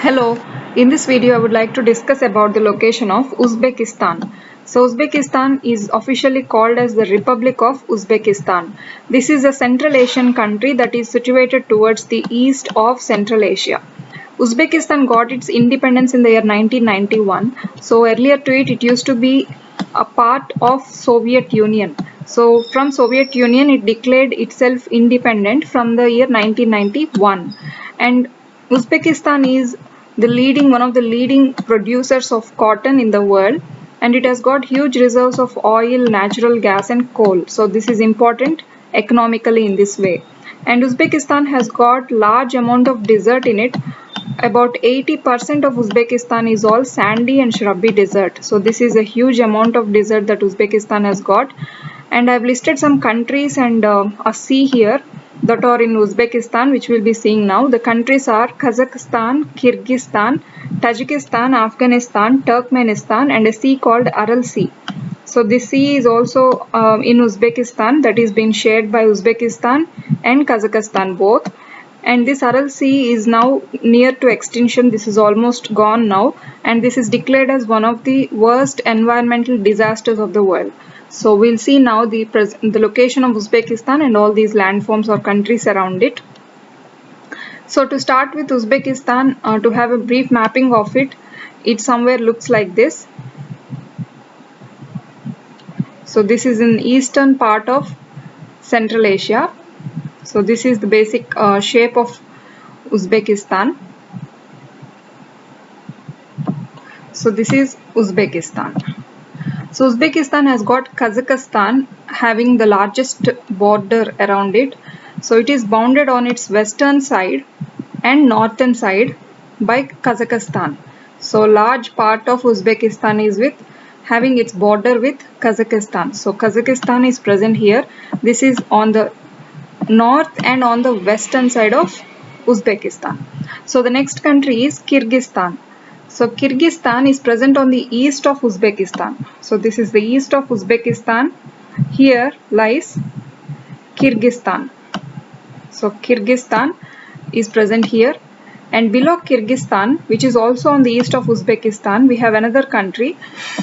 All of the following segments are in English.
Hello, in this video I would like to discuss about the location of Uzbekistan. So Uzbekistan is officially called as the Republic of Uzbekistan. This is a Central Asian country that is situated towards the east of Central Asia. Uzbekistan got its independence in the year 1991. So earlier to it used to be a part of Soviet Union. So from Soviet Union it declared itself independent from the year 1991. And Uzbekistan is one of the leading producers of cotton in the world, and it has got huge reserves of oil, natural gas and coal. So this is important economically in this way. And Uzbekistan has got large amount of desert in it. About 80% of Uzbekistan is all sandy and shrubby desert. So this is a huge amount of desert that Uzbekistan has got. And I've listed some countries and a sea here that are in Uzbekistan, which we'll be seeing now. The countries are Kazakhstan, Kyrgyzstan, Tajikistan, Afghanistan, Turkmenistan, and a sea called Aral Sea. So this sea is also in Uzbekistan, that is being shared by Uzbekistan and Kazakhstan both. And this Aral Sea is now near to extinction. This is almost gone now, and this is declared as one of the worst environmental disasters of the world. So we'll see now the location of Uzbekistan and all these landforms or countries around it. So to start with Uzbekistan, to have a brief mapping of it, it somewhere looks like this. So this is in eastern part of Central Asia. So this is the basic shape of Uzbekistan. So this is Uzbekistan. So Uzbekistan has got Kazakhstan having the largest border around it. So it is bounded on its western side and northern side by Kazakhstan. So large part of Uzbekistan is having its border with Kazakhstan. So Kazakhstan is present here. This is on the north and on the western side of Uzbekistan. So the next country is Kyrgyzstan. So Kyrgyzstan is present on the east of Uzbekistan. So this is the east of Uzbekistan. Here lies Kyrgyzstan. So Kyrgyzstan is present here, and below Kyrgyzstan, which is also on the east of Uzbekistan, we have another country,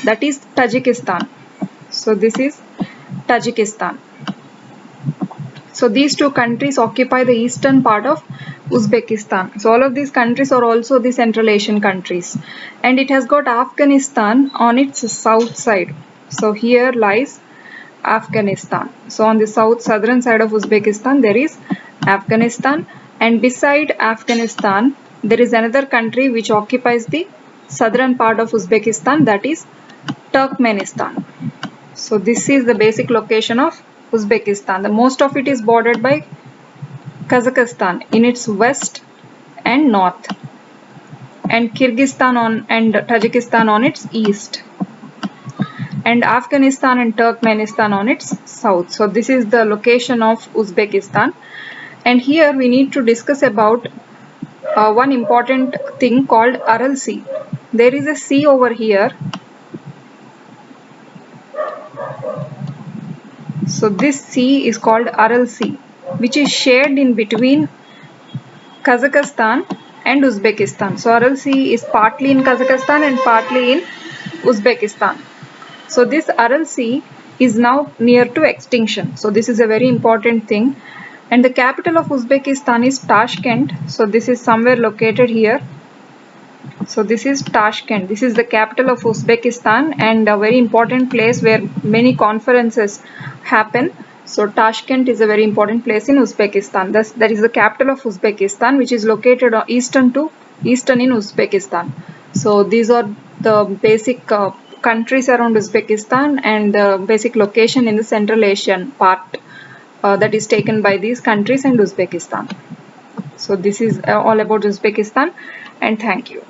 that is Tajikistan. So this is Tajikistan. So these two countries occupy the eastern part of Uzbekistan. So all of these countries are also the Central Asian countries, and it has got Afghanistan on its south side. So here lies Afghanistan. So on the southern side of Uzbekistan there is Afghanistan, and beside Afghanistan there is another country which occupies the southern part of Uzbekistan, that is Turkmenistan. So this is the basic location of Uzbekistan. The most of it is bordered by Kazakhstan in its west and north, and Kyrgyzstan and Tajikistan on its east, and Afghanistan and Turkmenistan on its south. So this is the location of Uzbekistan, and here we need to discuss about one important thing called Aral Sea. There is a sea over here. So this sea is called Aral Sea, which is shared in between Kazakhstan and Uzbekistan. So Aral Sea is partly in Kazakhstan and partly in Uzbekistan. So this Aral Sea is now near to extinction. So this is a very important thing. And the capital of Uzbekistan is Tashkent. So this is somewhere located here. So this is Tashkent. This is the capital of Uzbekistan and a very important place where many conferences happen. So Tashkent is a very important place in Uzbekistan. That is the capital of Uzbekistan, which is located eastern in Uzbekistan. So these are the basic countries around Uzbekistan and the basic location in the Central Asian part that is taken by these countries and Uzbekistan. So this is all about Uzbekistan, and thank you.